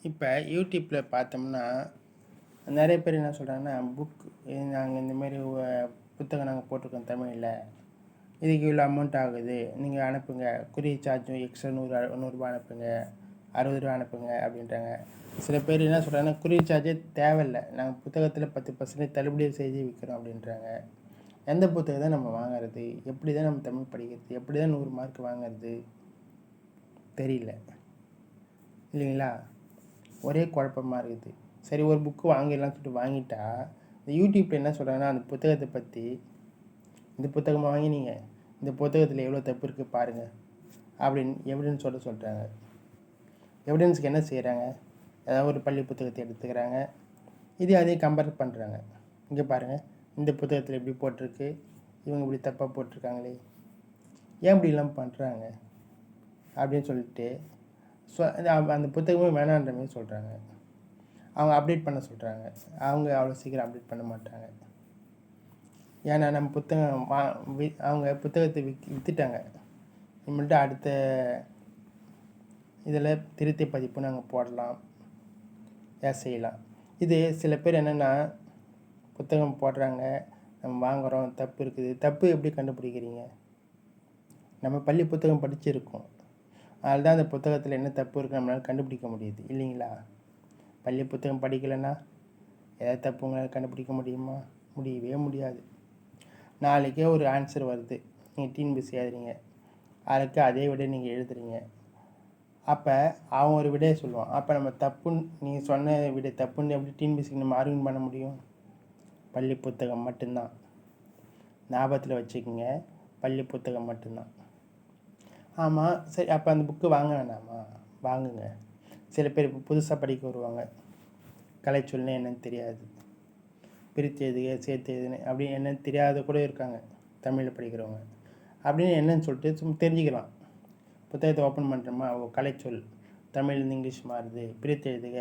இப்போ யூடியூப்பில் பார்த்தோம்னா நிறைய பேர் என்ன சொல்கிறாங்கன்னா நாங்கள் இந்தமாரி புத்தகம் நாங்கள் போட்டிருக்கோம் தமிழில், இதுக்கு இவ்வளோ அமௌண்ட் ஆகுது, நீங்கள் அனுப்புங்க, குரியர் சார்ஜும் எக்ஸ்ட்ரா நூறுரூவா அனுப்புங்க, 60 ரூபா அனுப்புங்க அப்படின்றாங்க. சில பேர் என்ன சொல்கிறாங்கன்னா குரியர் சார்ஜே தேவையில்லை, நாங்கள் புத்தகத்தில் 10% தள்ளுபடி செய்து விற்கிறோம் அப்படின்றாங்க. எந்த புத்தகம் தான் நம்ம வாங்குறது? எப்படி தான் நம்ம தமிழ் படிக்கிறது? எப்படி தான் 100 மார்க் வாங்குறது? தெரியல இல்லைங்களா? ஒரே குழப்பமாக இருக்குது. சரி, ஒரு புக்கு வாங்கிடலாம்னு சொல்லிட்டு வாங்கிட்டா இந்த யூடியூப்பில் என்ன சொல்கிறாங்கன்னா அந்த புத்தகத்தை பற்றி, இந்த புத்தகமாக வாங்கினீங்க, இந்த புத்தகத்தில் எவ்வளோ தப்பு இருக்குது பாருங்கள் அப்படின்னு எவிடன்ஸ் சொல்கிறாங்க. எவிடன்ஸுக்கு என்ன செய்கிறாங்க? ஏதாவது ஒரு பள்ளி புத்தகத்தை எடுத்துக்கிறாங்க, அதையும் கம்பேர் பண்ணுறாங்க. இங்கே பாருங்கள், இந்த புத்தகத்தில் எப்படி போட்டிருக்கு, இவங்க இப்படி தப்பாக போட்டிருக்காங்களே, ஏன் இப்படிலாம் பண்ணுறாங்க அப்படின்னு சொல்லிட்டு அந்த புத்தகமே வேணான்ற மாதிரி சொல்கிறாங்க. அவங்க அப்டேட் பண்ண சொல்கிறாங்க. அவங்க அவ்வளோ சீக்கிரம் அப்டேட் பண்ண மாட்டாங்க. ஏன்னா நம்ம புத்தகம் அவங்க புத்தகத்தை விற்றுட்டாங்க. இனிமேல்ட்டு அடுத்த இதில் திருத்தி பதிப்பு நாங்கள் போடலாம், செய்யலாம். இது சில பேர் என்னென்னா புத்தகம் போடுறாங்க, நம்ம வாங்குகிறோம், தப்பு இருக்குது. தப்பு எப்படி கண்டுபிடிக்கிறீங்க? நம்ம பள்ளி புத்தகம் படிச்சிருக்கோம், அதில் தான் அந்த புத்தகத்தில் என்ன தப்பு இருக்குது நம்மளால் கண்டுபிடிக்க முடியுது இல்லைங்களா? பள்ளி புத்தகம் படிக்கலைன்னா ஏதாவது தப்பு உங்களால் கண்டுபிடிக்க முடியுமா? முடியவே முடியாது. நாளைக்கே ஒரு ஆன்சர் வருது, நீங்கள் டிஎன்பிஎஸ்சி எழுதுறீங்க, அதுக்கு அதே விட நீங்கள் எழுதுறீங்க. அப்போ அவன் ஒரு விடையை சொல்லுவான். அப்போ நம்ம தப்புன்னு, நீங்கள் சொன்ன விடை தப்புன்னு எப்படி டிஎன்பிஎஸ்சிக்கு நம்ம ஆர்கியூமெண்ட் பண்ண முடியும்? பள்ளி புத்தகம் மட்டும்தான். ஞாபகத்தில் வச்சுக்கோங்க, பள்ளி புத்தகம் மட்டும்தான். ஆமாம், சரி, அப்போ அந்த புக்கு வாங்க வேணாமா? வாங்குங்க. சில பேர் இப்போ புதுசாக படிக்க வருவாங்க, கலைச்சொல்னு என்னன்னு தெரியாது, பிரித்து எழுதுக சேர்த்து எழுதுன்னு அப்படி என்னன்னு தெரியாத கூட இருக்காங்க தமிழில் படிக்கிறவங்க. அப்படின்னு என்னன்னு சொல்லிட்டு சும்மா தெரிஞ்சுக்கலாம். புத்தகத்தை ஓப்பன் பண்ணுறோமா, கலைச்சொல் தமிழ்லேருந்து இங்கிலீஷ் மாறுது, பிரித்து எழுதுக,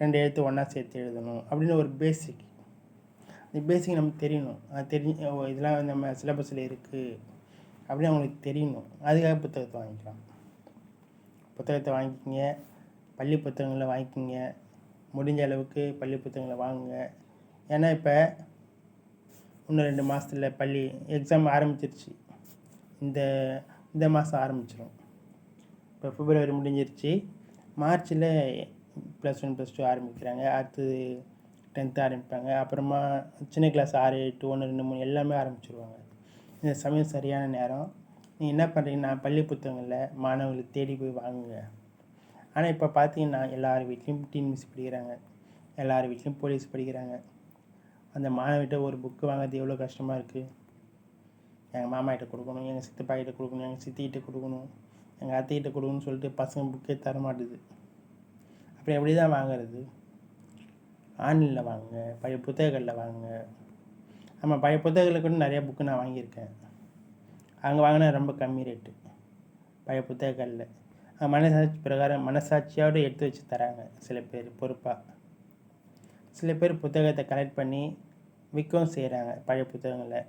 2 எழுத்து ஒன்றா சேர்த்து எழுதணும் அப்படின்னு ஒரு பேசிக். இந்த பேசிக் நமக்கு தெரியணும். அது இதெல்லாம் நம்ம சிலபஸில் இருக்குது அப்படின்னு அவங்களுக்கு தெரியணும். அதுக்காக புத்தகத்தை வாங்கிக்கலாம். புத்தகத்தை வாங்கிக்கிங்க, பள்ளி புத்தகங்களை வாங்கிக்கிங்க, முடிஞ்ச அளவுக்கு பள்ளி புத்தகங்களை வாங்குங்க. ஏன்னா இப்போ இன்னும் 2 மாதத்தில் பள்ளி எக்ஸாம் ஆரம்பிச்சிருச்சு. இந்த மாதம் ஆரம்பிச்சிடும். இப்போ பிப்ரவரி முடிஞ்சிருச்சு, மார்ச்சில் +1 +2 ஆரம்பிக்கிறாங்க, அடுத்தது 10th ஆரம்பிப்பாங்க, அப்புறமா சின்ன கிளாஸ் 6 8 1 2 3 எல்லாமே ஆரம்பிச்சிருவாங்க. இந்த சமயம் சரியான நேரம். நீங்கள் என்ன பண்ணுறீங்கன்னா பள்ளி புத்தகங்களில் மாணவர்களை தேடி போய் வாங்குங்க. ஆனால் இப்போ பார்த்தீங்கன்னா எல்லார் வீட்லேயும் டிஎன்பிஎஸ்சி படிக்கிறாங்க, எல்லார் வீட்லேயும் போலீஸ் படிக்கிறாங்க. அந்த மாணவர்கிட்ட ஒரு புக்கு வாங்குறது எவ்வளோ கஷ்டமாக இருக்குது. எங்கள் மாமா கிட்ட கொடுக்கணும், எங்கள் சித்தப்பா கிட்ட கொடுக்கணும், எங்கள் சித்திக்கிட்ட கொடுக்கணும், எங்கள் அத்தைக்கிட்ட கொடுக்கணும்னு சொல்லிட்டு பசங்க புக்கே தரமாட்டுது. அப்புறம் எப்படி தான் வாங்குறது? ஆன்லைனில் வாங்குங்க, பழைய புத்தகங்களில் வாங்குங்க. ஆமாம், பழைய புத்தகங்களில் கூட நிறையா புக்கு நான் வாங்கியிருக்கேன். அங்கே வாங்கினா ரொம்ப கம்மி ரேட்டு பழைய புத்தகங்களில். மனசாட்சி பிரகாரம் மனசாட்சியோடு எடுத்து வச்சு தராங்க சில பேர் பொறுப்பாக. சில பேர் புத்தகத்தை கலெக்ட் பண்ணி விற்கவும் செய்கிறாங்க பழைய புத்தகங்களை.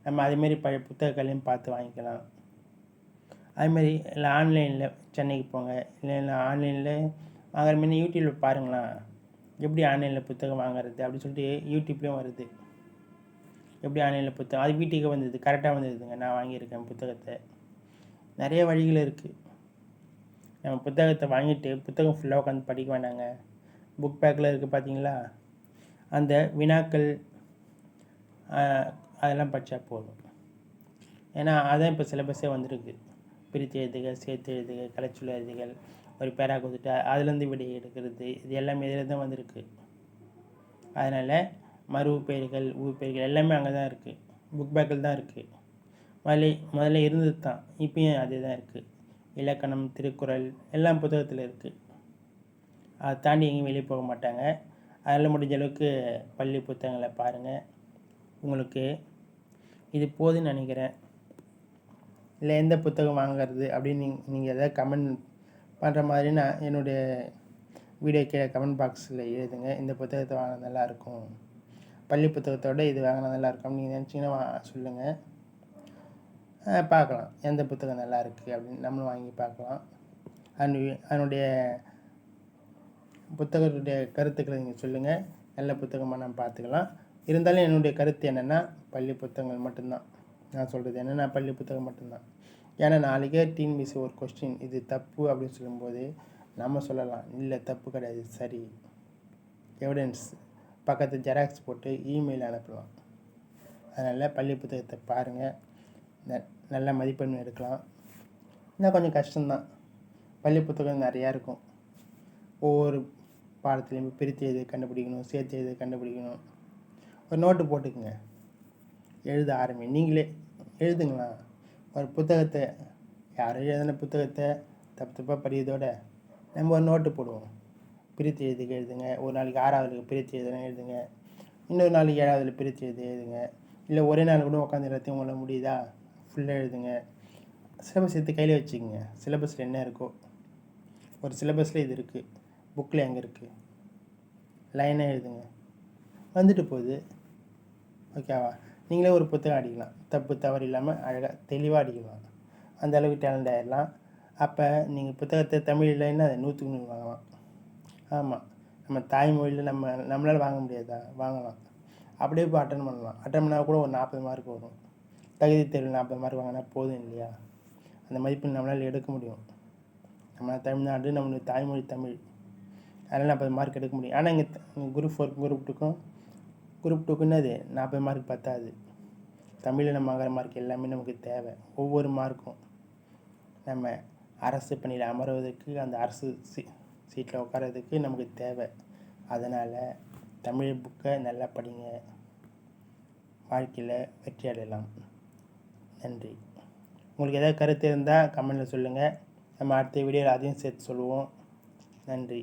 நம்ம அதேமாரி பழைய புத்தகங்களையும் பார்த்து வாங்கிக்கலாம். அதுமாரி இல்லை ஆன்லைனில் சென்னைக்கு போங்க, இல்லை ஆன்லைனில் வாங்குற மாரி யூடியூப்பில் பாருங்களேன், எப்படி ஆன்லைனில் புத்தகம் வாங்குறது அப்படின்னு சொல்லிட்டு யூடியூப்லேயும் வருது. எப்படி ஆன்லைனில் புத்தகம், அது வீட்டுக்கு வந்தது, கரெக்டாக வந்துடுதுங்க. நான் வாங்கியிருக்கேன் புத்தகத்தை. நிறைய வழிகள் இருக்குது. நம்ம புத்தகத்தை வாங்கிட்டு புத்தகம் ஃபுல்லாக உட்காந்து படிக்க வேண்டாங்க. புக் பேக்கில் இருக்குது பார்த்தீங்களா, அந்த வினாக்கள் அதெல்லாம் படித்தா போதும். ஏன்னா அதான் இப்போ சிலபஸே வந்திருக்கு. பிரித்து எழுதுக, சேர்த்து எழுதுக, கலைச்சொல் எழுதுகள், ஒரு பேரா கொடுத்துட்டு அதுலேருந்து விடை எடுக்கிறது, இது எல்லாமே இதில் தான் வந்திருக்கு. அதனால் மறு பெயர்கள், ஊர் பெயர்கள் எல்லாமே அங்கே தான் இருக்குது, புக் பேக்கில் தான் இருக்குது. முதல்ல இருந்தது தான், இப்பயும் அதே தான் இருக்குது. இலக்கணம், திருக்குறள் எல்லாம் புத்தகத்தில் இருக்குது. அதை தாண்டி எங்கேயும் வெளியே போக மாட்டாங்க. அதில் முடிஞ்ச அளவுக்கு பள்ளி புத்தகங்களை பாருங்கள். உங்களுக்கு இது போதுன்னு நினைக்கிறேன். இல்லை எந்த புத்தகம் வாங்குறது அப்படின்னு நீங்கள் எதாவது கமெண்ட் பண்ணுற மாதிரினா என்னுடைய வீடியோ கீழே கமெண்ட் பாக்ஸில் எழுதுங்க. இந்த புத்தகத்தை வாங்க நல்லாயிருக்கும், பள்ளி புத்தகத்தோடு இது வாங்கினா நல்லாயிருக்கும் நீங்கள் நினச்சிங்கன்னா சொல்லுங்கள். பார்க்கலாம் எந்த புத்தகம் நல்லா இருக்குது அப்படின்னு நம்மளும் வாங்கி பார்க்கலாம். அதனுடைய புத்தகத்துடைய கருத்துக்களை நீங்கள் சொல்லுங்கள். நல்ல புத்தகமாக நம்ம பார்த்துக்கலாம். இருந்தாலும் என்னுடைய கருத்து என்னென்னா பள்ளி புத்தகங்கள் மட்டும்தான். நான் சொல்கிறது என்னென்னா பள்ளி புத்தகம் மட்டும்தான். ஏன்னா நாளைக்கே டிஎன்பிஎஸ்சி ஒரு கொஸ்டின் இது தப்பு அப்படின்னு சொல்லும்போது நம்ம சொல்லலாம், இல்லை தப்பு கிடையாது, சரி, எவிடன்ஸ் பக்கத்து ஜெராக்ஸ் போட்டு இமெயில் அனுப்பலாம். அதனால் பள்ளி புத்தகத்தை பாருங்கள், நல்ல மதிப்பெண் எடுக்கலாம். இன்னும் கொஞ்சம் கஷ்டம்தான். பள்ளி புத்தகம் நிறையா இருக்கும். ஒவ்வொரு பாடத்துலேயும் பிரித்து எழுதி கண்டுபிடிக்கணும், சேர்த்து எழுதி கண்டுபிடிக்கணும். ஒரு நோட்டு போட்டுக்குங்க, எழுத ஆரம்பி. நீங்களே எழுதுங்களா. ஒரு புத்தகத்தை யாரும் எழுதின புத்தகத்தை தப்பு தப்பாக படிக்கிறதோட நம்ம ஒரு நோட்டு போடுவோம். பிரித்து எழுதுங்க. ஒரு நாளைக்கு 6வதுக்கு பிரித்து எழுதுங்க, இன்னொரு நாளைக்கு 7வதில் பிரித்து எழுதுங்க. இல்லை ஒரே நாள் கூட உட்காந்து எல்லாத்தையும் உங்களால் முடியுதா ஃபுல்லாக எழுதுங்க. சிலபஸ் எடுத்து கையில் வச்சுக்கோங்க. சிலபஸில் என்ன இருக்கோ, ஒரு சிலபஸில் இது இருக்குது, புக்கில் எங்கே இருக்குது, லைனாக எழுதுங்க, வந்துட்டு போகுது. ஓகேவா. நீங்களே ஒரு புத்தகம் அடிக்கலாம், தப்பு தவறு இல்லாமல் அழகாக தெளிவாக அடிக்கலாம். அந்த அளவுக்கு டேலண்ட் ஆகிடலாம். அப்போ நீங்கள் புத்தகத்தை தமிழில் என்ன 100க்கு 100 வாங்கலாம். ஆமாம், நம்ம தாய்மொழியில் நம்மளால் வாங்க முடியாதா, வாங்கலாம். அப்படியே இப்போ அட்டன் பண்ணலாம். அட்டன் பண்ணால் கூட ஒரு 40 மார்க் வரும். தகுதி தேர்வில் 40 மார்க் வாங்கினா போதும் இல்லையா. அந்த மதிப்பெண் நம்மளால் எடுக்க முடியும். நம்ம தமிழ்நாடு, நம்மளுடைய தாய்மொழி தமிழ், அதனால் 40 மார்க் எடுக்க முடியும். ஆனால் இங்கே குரூப் 4 குரூப் 2க்கு என்னது 40 மார்க் பத்தாது. தமிழில் நம்ம வாங்குற மார்க் எல்லாமே நமக்கு தேவை. ஒவ்வொரு மார்க்கும் நம்ம அரசு பணியில் அமர்வதற்கு, அந்த அரசு சீட்டில் உட்காரதுக்கு நமக்கு தேவை. அதனால் தமிழ் புக்கை நல்லா படிங்க, வாழ்க்கையில் வெற்றி அடையலாம். நன்றி. உங்களுக்கு ஏதாவது கருத்து இருந்தால் கமெண்டில் சொல்லுங்கள். நம்ம அடுத்த வீடியோவில் அதையும் சேர்த்து சொல்லுவோம். நன்றி.